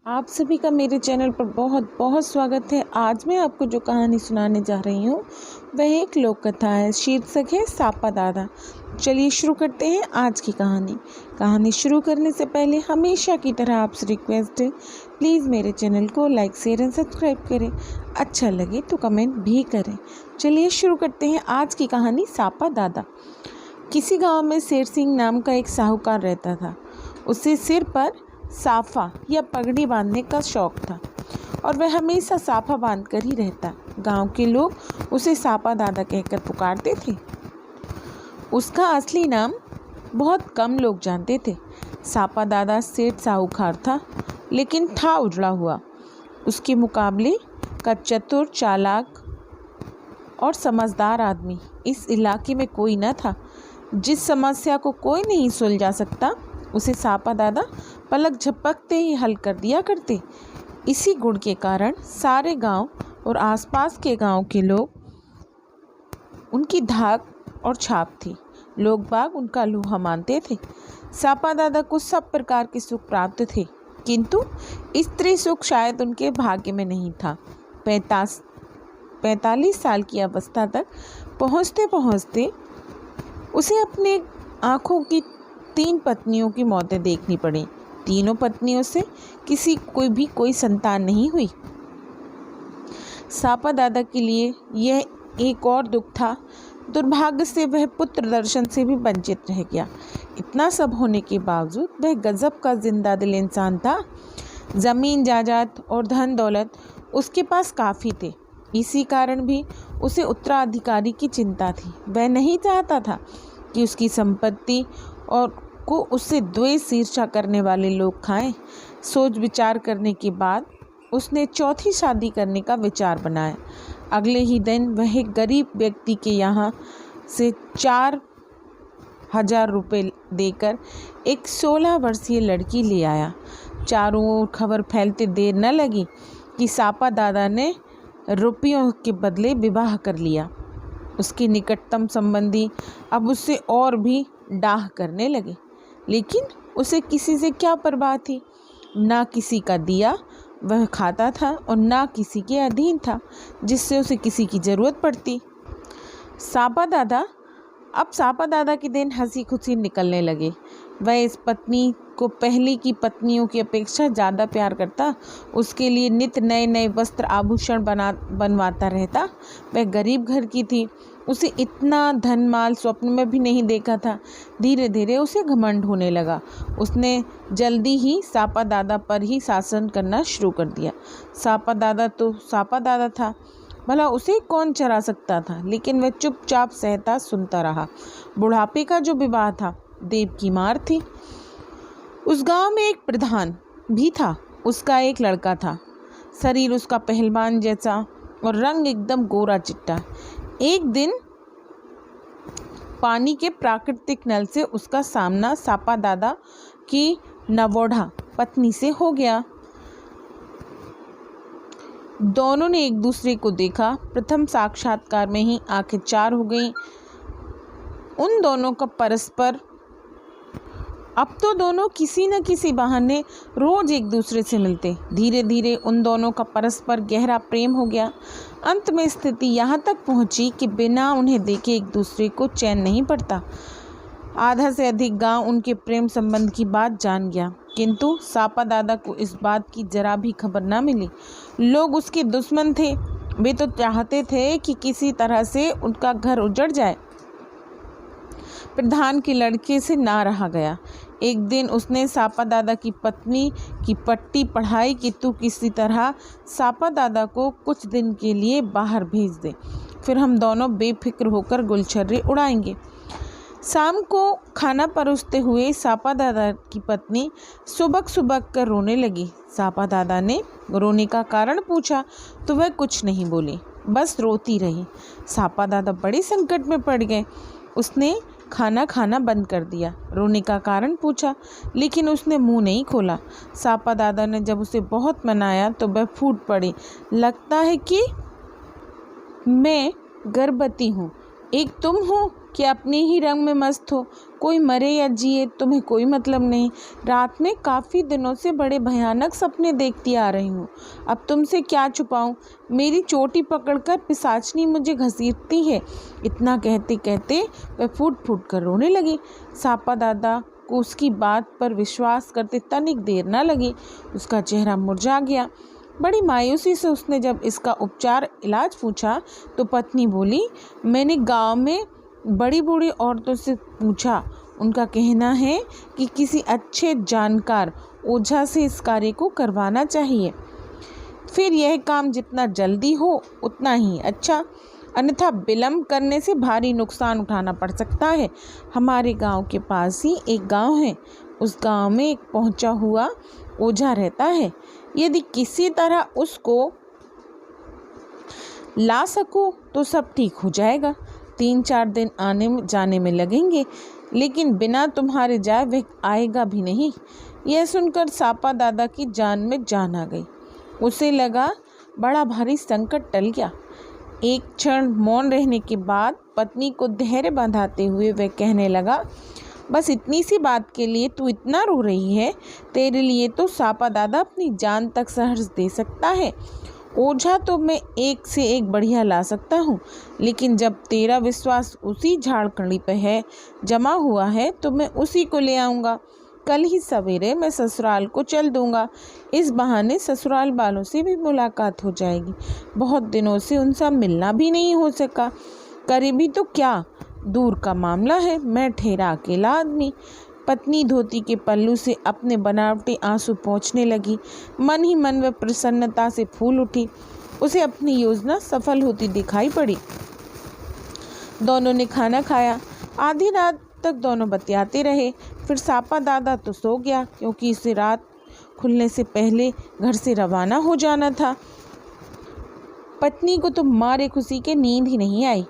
आप सभी का मेरे चैनल पर बहुत बहुत स्वागत है। आज मैं आपको जो कहानी सुनाने जा रही हूँ वह एक लोक कथा है। शीर्षक है सापा दादा। चलिए शुरू करते हैं आज की कहानी शुरू करने से पहले हमेशा की तरह आपसे रिक्वेस्ट है, प्लीज़ मेरे चैनल को लाइक शेयर एंड सब्सक्राइब करें। अच्छा लगे तो कमेंट भी करें। चलिए शुरू करते हैं आज की कहानी सापा दादा। किसी गाँव में शेर सिंह नाम का एक साहूकार रहता था। उसे सिर पर साफा या पगड़ी बांधने का शौक था और वह हमेशा साफा बांध कर ही रहता। गांव के लोग उसे सापा दादा कहकर पुकारते थे। उसका असली नाम बहुत कम लोग जानते थे। सापा दादा सेठ साहूकार था, लेकिन था उजड़ा हुआ। उसके मुकाबले का चतुर, चालाक और समझदार आदमी इस इलाके में कोई न था। जिस समस्या को कोई नहीं सुलझा सकता उसे सापा दादा पलक झपकते ही हल कर दिया करते। इसी गुण के कारण सारे गांव और आसपास के गांव के लोग उनकी धाक और छाप थी। लोग बाग उनका लोहा मानते थे। सापा दादा को सब प्रकार के सुख प्राप्त थे, किंतु स्त्री सुख शायद उनके भाग्य में नहीं था। 45 साल की अवस्था तक पहुँचते पहुँचते उसे अपने आँखों की 3 पत्नियों की मौतें देखनी पड़ी। तीनों पत्नियों से किसी कोई संतान नहीं हुई। सापा दादा के लिए यह एक और दुख था। दुर्भाग्य से वह पुत्र दर्शन से भी वंचित रह गया। इतना सब होने के बावजूद वह गजब का जिंदा दिल इंसान था। जमीन जायदाद और धन दौलत उसके पास काफ़ी थे। इसी कारण भी उसे उत्तराधिकारी की चिंता थी। वह नहीं चाहता था कि उसकी संपत्ति और को उससे द्वेष ईर्ष्या करने वाले लोग खाएं। सोच विचार करने के बाद उसने चौथी शादी करने का विचार बनाया। अगले ही दिन वह एक गरीब व्यक्ति के यहाँ से 4,000 रुपये देकर एक 16 वर्षीय लड़की ले आया। चारों ओर खबर फैलते देर न लगी कि सापा दादा ने रुपयों के बदले विवाह कर लिया। उसके निकटतम संबंधी अब उससे और भी डाह करने लगे, लेकिन उसे किसी से क्या परवाह थी। ना किसी का दिया वह खाता था और ना किसी के अधीन था जिससे उसे किसी की ज़रूरत पड़ती। सापा दादा के दिन हंसी खुशी निकलने लगे। वह इस पत्नी को पहले की पत्नियों की अपेक्षा ज़्यादा प्यार करता। उसके लिए नित्य नए नए वस्त्र आभूषण बनवाता रहता। वह गरीब घर की थी। उसे इतना धन माल स्वप्न में भी नहीं देखा था। धीरे धीरे उसे घमंड होने लगा। उसने जल्दी ही सापा दादा पर ही शासन करना शुरू कर दिया। सापा दादा तो सापा दादा था, भला उसे कौन चरा सकता था। लेकिन वह चुपचाप सहता सुनता रहा। बुढ़ापे का जो विवाह था देव की मार थी। उस गांव में एक प्रधान भी था। उसका एक लड़का था। शरीर उसका पहलवान जैसा और रंग एकदम गोरा चिट्टा। एक दिन पानी के प्राकृतिक नल से उसका सामना सापा दादा की नवोढ़ा पत्नी से हो गया। दोनों ने एक दूसरे को देखा। प्रथम साक्षात्कार में ही आंखें चार हो गईं। उन दोनों का परस्पर अब तो दोनों किसी न किसी बहाने रोज एक दूसरे से मिलते। धीरे धीरे उन दोनों का परस्पर गहरा प्रेम हो गया। अंत में स्थिति यहाँ तक पहुँची कि बिना उन्हें देखे एक दूसरे को चैन नहीं पड़ता। आधा से अधिक गांव उनके प्रेम संबंध की बात जान गया, किंतु सापा दादा को इस बात की जरा भी खबर न मिली। लोग उसके दुश्मन थे। वे तो चाहते थे कि किसी तरह से उनका घर उजड़ जाए। प्रधान के लड़के से ना रहा गया। एक दिन उसने सापा दादा की पत्नी की पट्टी पढ़ाई कि तू किसी तरह सापा दादा को कुछ दिन के लिए बाहर भेज दे, फिर हम दोनों बेफिक्र होकर गुलछर्रे उड़ाएंगे। शाम को खाना परोसते हुए सापा दादा की पत्नी सुबक कर रोने लगी। सापा दादा ने रोने का कारण पूछा तो वह कुछ नहीं बोली, बस रोती रही। सापा दादा बड़े संकट में पड़ गए। उसने खाना खाना बंद कर दिया। रोने का कारण पूछा, लेकिन उसने मुंह नहीं खोला। सापा दादा ने जब उसे बहुत मनाया तो वह फूट पड़ी। लगता है कि मैं गर्भवती हूँ, एक तुम हो कि अपने ही रंग में मस्त हो। कोई मरे या जिए तुम्हें कोई मतलब नहीं। रात में काफ़ी दिनों से बड़े भयानक सपने देखती आ रही हूँ। अब तुमसे क्या छुपाऊँ। मेरी चोटी पकड़कर पिशाचनी मुझे घसीटती है। इतना कहते कहते वह फूट फूट कर रोने लगी। सापा दादा को उसकी बात पर विश्वास करते तनिक देर न लगी। उसका चेहरा मुरझा गया। बड़ी मायूसी से उसने जब इसका उपचार इलाज पूछा तो पत्नी बोली, मैंने गांव में बड़ी बूढ़ी औरतों से पूछा। उनका कहना है कि किसी अच्छे जानकार ओझा से इस कार्य को करवाना चाहिए। फिर यह काम जितना जल्दी हो उतना ही अच्छा, अन्यथा विलम्ब करने से भारी नुकसान उठाना पड़ सकता है। हमारे गांव के पास ही एक गांव है। उस गांव में एक पहुंचा हुआ ओझा रहता है। यदि किसी तरह उसको ला सको तो सब ठीक हो जाएगा। 3-4 दिन आने जाने में लगेंगे, लेकिन बिना तुम्हारे जाए वह आएगा भी नहीं। यह सुनकर सापा दादा की जान में जान आ गई। उसे लगा बड़ा भारी संकट टल गया। एक क्षण मौन रहने के बाद पत्नी को धैर्य बंधाते हुए वह कहने लगा, बस इतनी सी बात के लिए तू इतना रो रही है। तेरे लिए तो सापा दादा अपनी जान तक सहर्ष दे सकता है। ओझा तो मैं एक से एक बढ़िया ला सकता हूँ, लेकिन जब तेरा विश्वास उसी झाड़कड़ी पे है जमा हुआ है तो मैं उसी को ले आऊँगा। कल ही सवेरे मैं ससुराल को चल दूँगा। इस बहाने ससुराल वालों से भी मुलाकात हो जाएगी। बहुत दिनों से उनसे मिलना भी नहीं हो सका। करीबी तो क्या, दूर का मामला है। मैं ठहरा अकेला आदमी। पत्नी धोती के पल्लू से अपने बनावटी आंसू पोंछने लगी। मन ही मन वह प्रसन्नता से फूल उठी। उसे अपनी योजना सफल होती दिखाई पड़ी। दोनों ने खाना खाया। आधी रात तक दोनों बतियाते रहे। फिर सापा दादा तो सो गया, क्योंकि इसे रात खुलने से पहले घर से रवाना हो जाना था। पत्नी को तो मारे खुशी के नींद ही नहीं आई,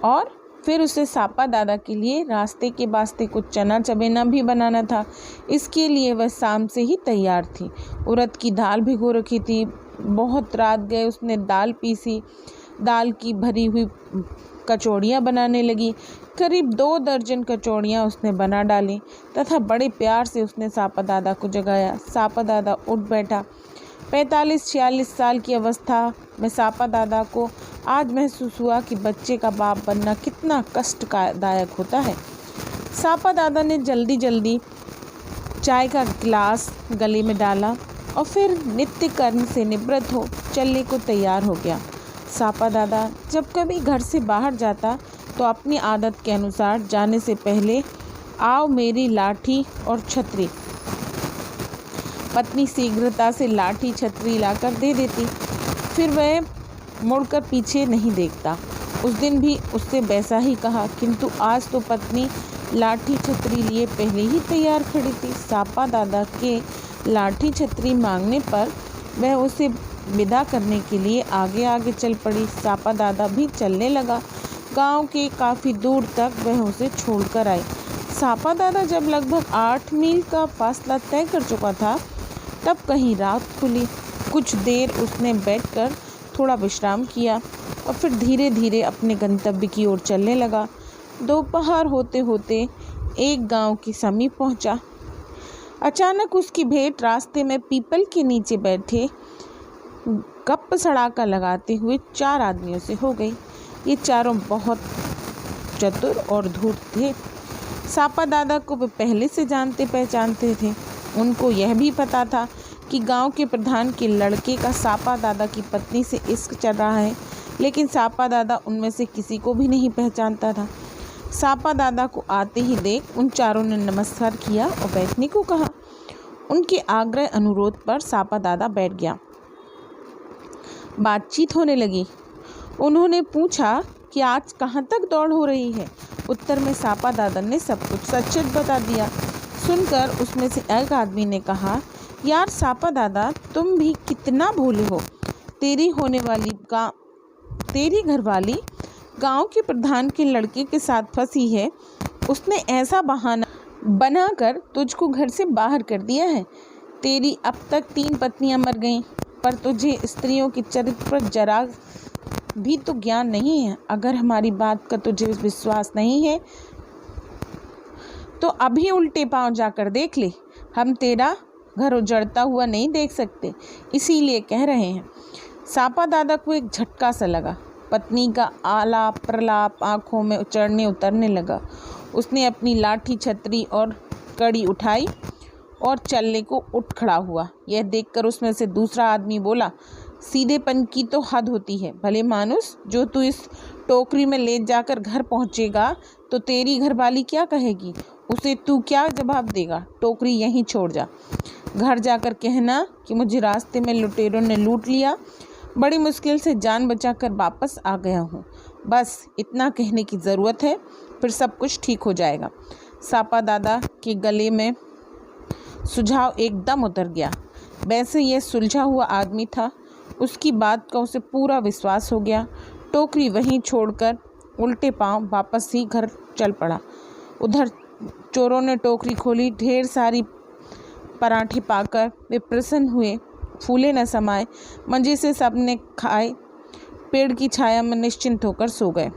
और फिर उसे सापा दादा के लिए रास्ते के वास्ते कुछ चना चबेना भी बनाना था। इसके लिए वह शाम से ही तैयार थी। उड़द की दाल भिगो रखी थी। बहुत रात गए उसने दाल पीसी। दाल की भरी हुई कचौड़ियाँ बनाने लगी। करीब 2 दर्जन कचौड़ियाँ उसने बना डाली तथा बड़े प्यार से उसने सापा दादा को जगाया। सापा दादा उठ बैठा। 45-46 साल की अवस्था में सापा दादा को आज महसूस हुआ कि बच्चे का बाप बनना कितना कष्टदायक होता है। सापा दादा ने जल्दी जल्दी चाय का गिलास गले में डाला और फिर नित्य कर्म से निवृत्त हो चलने को तैयार हो गया। सापा दादा जब कभी घर से बाहर जाता तो अपनी आदत के अनुसार जाने से पहले, आओ मेरी लाठी और छतरी। पत्नी शीघ्रता से लाठी छतरी लाकर दे देती। फिर वह मुड़कर पीछे नहीं देखता। उस दिन भी उससे वैसा ही कहा, किंतु आज तो पत्नी लाठी छतरी लिए पहले ही तैयार खड़ी थी। सापा दादा के लाठी छतरी मांगने पर वह उसे विदा करने के लिए आगे आगे चल पड़ी। सापा दादा भी चलने लगा। गांव के काफ़ी दूर तक वह उसे छोड़कर आई। सापा दादा जब लगभग 8 मील का फासला तय कर चुका था तब कहीं रात खुली। कुछ देर उसने बैठकर थोड़ा विश्राम किया और फिर धीरे धीरे अपने गंतव्य की ओर चलने लगा। दोपहर होते होते एक गांव के समीप पहुंचा। अचानक उसकी भेंट रास्ते में पीपल के नीचे बैठे गप सड़ाका लगाते हुए 4 आदमियों से हो गई। ये चारों बहुत चतुर और धूर्त थे। सापा दादा को वे पहले से जानते पहचानते थे। उनको यह भी पता था कि गांव के प्रधान के लड़के का सापा दादा की पत्नी से इश्क चल रहा है, लेकिन सापा दादा उनमें से किसी को भी नहीं पहचानता था। सापा दादा को आते ही देख उन चारों ने नमस्कार किया और बैठने को कहा। उनके आग्रह अनुरोध पर सापा दादा बैठ गया। बातचीत होने लगी। उन्होंने पूछा कि आज कहाँ तक दौड़ हो रही है। उत्तर में सापा दादा ने सब कुछ सच बता दिया। सुनकर उसमें से एक आदमी ने कहा, यार सापा दादा, तुम भी कितना भोले हो। तेरी घरवाली गांव के प्रधान के लड़के के साथ फंसी है। उसने ऐसा बहाना बनाकर तुझको घर से बाहर कर दिया है। तेरी अब तक 3 पत्नियां मर गईं, पर तुझे स्त्रियों के चरित्र पर जरा भी तो ज्ञान नहीं है। अगर हमारी बात का तुझे विश्वास नहीं है तो अभी उल्टे पांव जाकर देख ले। हम तेरा घर उजड़ता हुआ नहीं देख सकते, इसीलिए कह रहे हैं। सापा दादा को एक झटका सा लगा। पत्नी का आलाप प्रलाप आंखों में चढ़ने उतरने लगा। उसने अपनी लाठी छतरी और कड़ी उठाई और चलने को उठ खड़ा हुआ। यह देखकर उसमें से दूसरा आदमी बोला, सीधेपन की तो हद होती है। भले मानुस, जो तू इस टोकरी में ले जाकर घर पहुंचेगा तो तेरी घरवाली क्या कहेगी? उसे तू क्या जवाब देगा? टोकरी यहीं छोड़ जा। घर जाकर कहना कि मुझे रास्ते में लुटेरों ने लूट लिया, बड़ी मुश्किल से जान बचाकर वापस आ गया हूँ। बस इतना कहने की ज़रूरत है, फिर सब कुछ ठीक हो जाएगा। सापा दादा के गले में सुझाव एकदम उतर गया। वैसे यह सुलझा हुआ आदमी था, उसकी बात का उसे पूरा विश्वास हो गया। टोकरी वहीं छोड़कर उल्टे पांव वापस ही घर चल पड़ा। उधर चोरों ने टोकरी खोली। ढेर सारी पराठे पाकर वे प्रसन्न हुए, फूले न समाये। मंजे से सबने खाए, पेड़ की छाया में निश्चिंत होकर सो गए।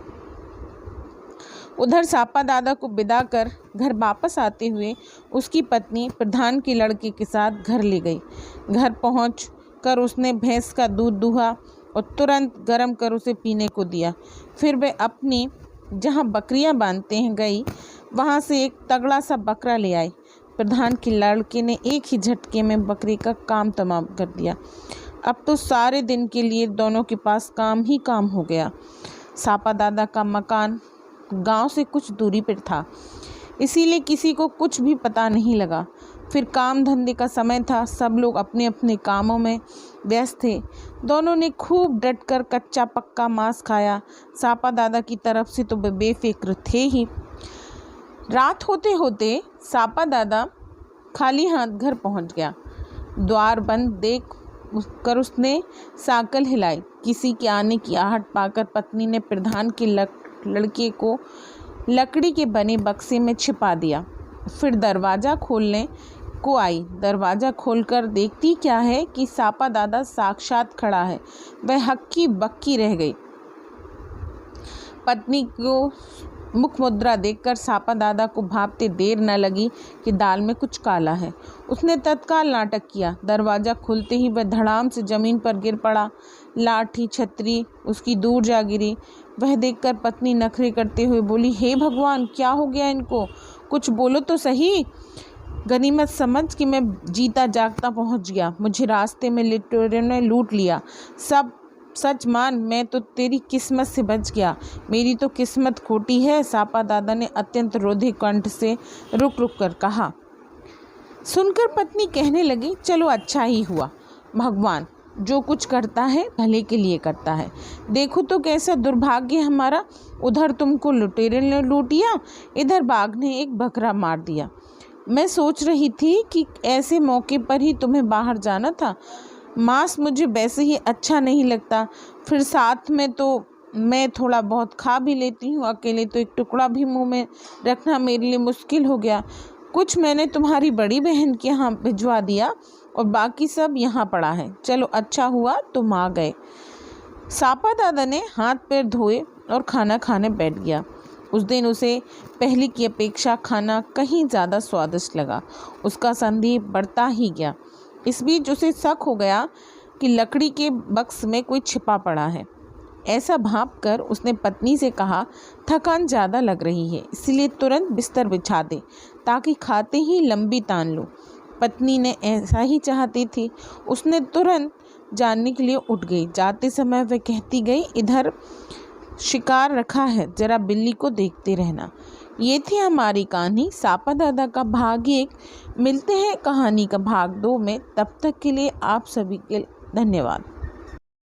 उधर सापा दादा को विदा कर घर वापस आते हुए उसकी पत्नी प्रधान के लड़के के साथ घर ले गई। घर पहुँच कर उसने भैंस का दूध दुहा और तुरंत गर्म कर उसे पीने को दिया। फिर वे अपनी जहाँ बकरियाँ बांधते हैं गई, वहाँ से एक तगड़ा सा बकरा ले आई। प्रधान के लड़के ने एक ही झटके में बकरी का काम तमाम कर दिया। अब तो सारे दिन के लिए दोनों के पास काम ही काम हो गया। सापा दादा का मकान गांव से कुछ दूरी पर था, इसीलिए किसी को कुछ भी पता नहीं लगा। फिर काम धंधे का समय था, सब लोग अपने अपने कामों में व्यस्त थे। दोनों ने खूब डटकर कच्चा पक्का मांस खाया। सापा दादा की तरफ से तो बेफिक्र थे ही। रात होते होते सापा दादा खाली हाथ घर पहुंच गया। द्वार बंद देख कर उसने साकल हिलाई। किसी के आने की आहट पाकर पत्नी ने प्रधान के लड़के को लकड़ी के बने बक्से में छिपा दिया। फिर दरवाज़ा खोलने को आई। दरवाज़ा खोलकर देखती क्या है कि सापा दादा साक्षात खड़ा है। वह हक्की बक्की रह गई। पत्नी को मुख मुद्रा देखकर सापा दादा को भांपते देर न लगी कि दाल में कुछ काला है। उसने तत्काल नाटक किया। दरवाज़ा खुलते ही वह धड़ाम से ज़मीन पर गिर पड़ा। लाठी छतरी उसकी दूर जा गिरी। वह देखकर पत्नी नखरे करते हुए बोली, हे भगवान, क्या हो गया इनको? कुछ बोलो तो सही। गनीमत समझ कि मैं जीता जागता पहुंच गया। मुझे रास्ते में लुटेरों ने लूट लिया। सब सच मान, मैं तो तेरी किस्मत से बच गया। मेरी तो किस्मत खोटी है। सापा दादा ने अत्यंत रोधे कंठ से रुक रुक कर कहा। सुनकर पत्नी कहने लगी, चलो अच्छा ही हुआ। भगवान जो कुछ करता है भले के लिए करता है। देखो तो कैसा दुर्भाग्य हमारा। उधर तुमको लुटेरे ने लूट लिया, इधर बाघ ने एक बकरा मार दिया। मैं सोच रही थी कि ऐसे मौके पर ही तुम्हें बाहर जाना था। मांस मुझे वैसे ही अच्छा नहीं लगता, फिर साथ में तो मैं थोड़ा बहुत खा भी लेती हूँ। अकेले तो एक टुकड़ा भी मुंह में रखना मेरे लिए मुश्किल हो गया। कुछ मैंने तुम्हारी बड़ी बहन के यहाँ भिजवा दिया और बाकी सब यहाँ पड़ा है। चलो अच्छा हुआ तुम आ गए। सापा दादा ने हाथ पैर धोए और खाना खाने बैठ गया। उस दिन उसे पहले की अपेक्षा खाना कहीं ज़्यादा स्वादिष्ट लगा। उसका संदेह बढ़ता ही गया। इस बीच उसे शक हो गया कि लकड़ी के बक्स में कोई छिपा पड़ा है। ऐसा भांप कर उसने पत्नी से कहा, थकान ज़्यादा लग रही है, इसलिए तुरंत बिस्तर बिछा दे ताकि खाते ही लंबी तान लो। पत्नी ने ऐसा ही चाहती थी। उसने तुरंत जानने के लिए उठ गई। जाते समय वह कहती गई, इधर शिकार रखा है, जरा बिल्ली को देखते रहना। ये थी हमारी कहानी सापा दादा का भाग 1। मिलते हैं कहानी का भाग 2 में। तब तक के लिए आप सभी के धन्यवाद।